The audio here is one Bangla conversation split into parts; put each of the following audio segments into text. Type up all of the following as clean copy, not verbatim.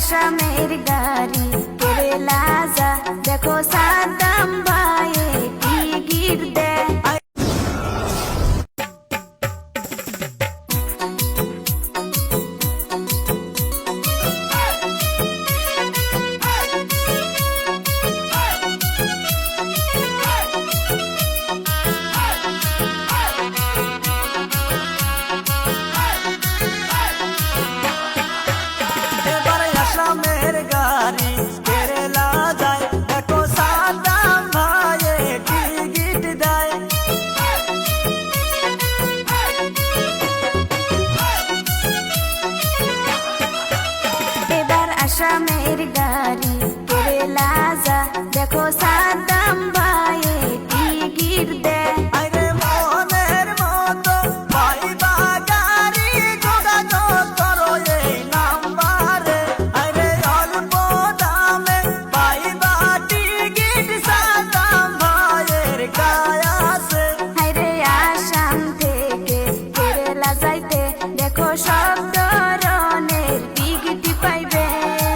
আসামের গাড়ি কেরালা যা দেখো সাদ্দাম ভাইয়ে টিকিট দেয়। আসামের গাড়ি কেরালা যায় দেখো সাদ্দাম ভাইয়ে টিকিট দেয়। এবার আসামের গাড়ি কেরালা যা দেখো সাদ্দাম ভাইয়ে টিকিট দেয়। আরে মনের মতো পাইবা গাড়ি যোগাযোগ করো এই নাম্বারে। আরে অল্প দামে পাইবা টিকিট সাদ্দাম ভাইয়ের কাছে। হায়রে আসাম থেকে কেরালা যাইতে দেখো সব ধরনের টিকিট পাইবে।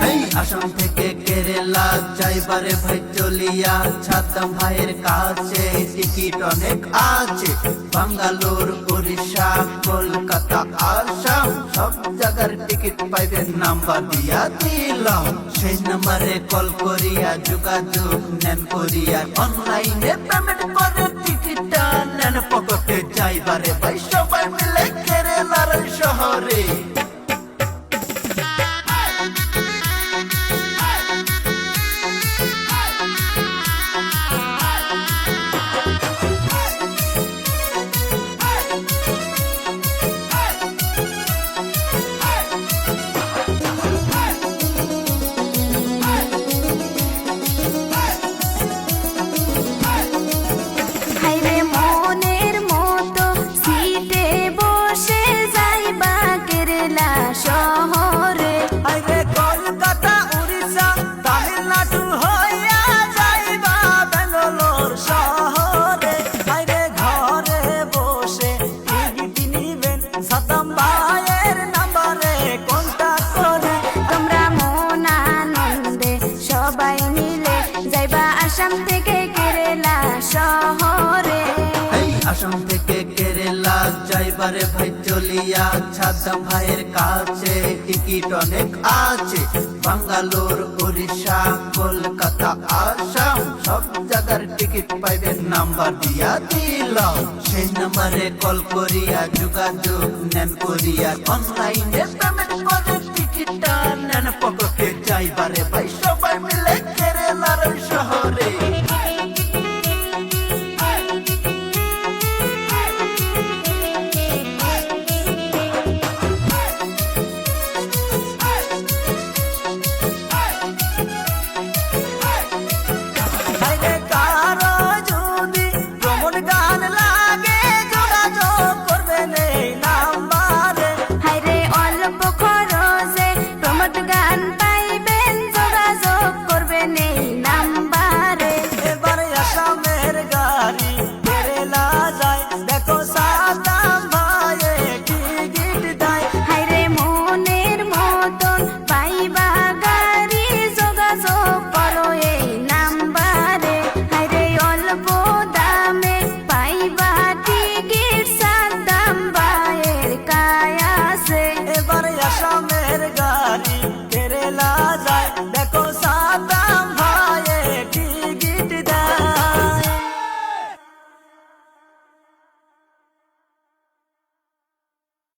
এই আসাম থেকে কেরালা যাইবারে ভাই চলিয়া সাদ্দাম ভাইয়ের কাছে টিকিট অনেক আছে। বাঙ্গালোর, উড়িষ্যা, কলকাতা, আসাম সব জায়গার টিকিট পাইবেন নাম্বার দিয়া দিলাম। সেই নাম্বারে কল করিয়া যোগাযোগ নেন করিয়া অনলাইনে পেমেন্ট করে টিকিটটা নেন পকেটে যাইবারে ভাই সবাই মিলে কেরালার শহরে। হায়রে মনের মতো সিটে বসে যাইবা কেরালা শহরে। আরে কলকাতা, উড়িষ্যা, তামিলনাড়ু হইয়া যাইবা বেঙ্গালোর শহরে। আরে ঘরে বসে টিকিট নিবেন সাদ্দাম ভাইয়ের নাম্বারে কন্টাক্ট করে। তোমরা মন আনন্দে সবাই মিলে যাইবা আসাম থেকে কেরালা শহরে। এই আসাম থেকে কেরালা যাইবারে ভাই চলিয়া সাদ্দাম ভাইয়ের কাছে টিকিট অনেক আছে। বাঙ্গালোর, উড়িষ্যা, কলকাতা, আসাম সব জায়গার টিকিট পাইবেন নাম্বার দিয়া দিলাম। সেই নাম্বারে কল করিয়া যোগাযোগ নেন করিয়া অনলাইনে পেমেন্ট করে টিকিটটা নেন পকেটে যাইবারে ভাই।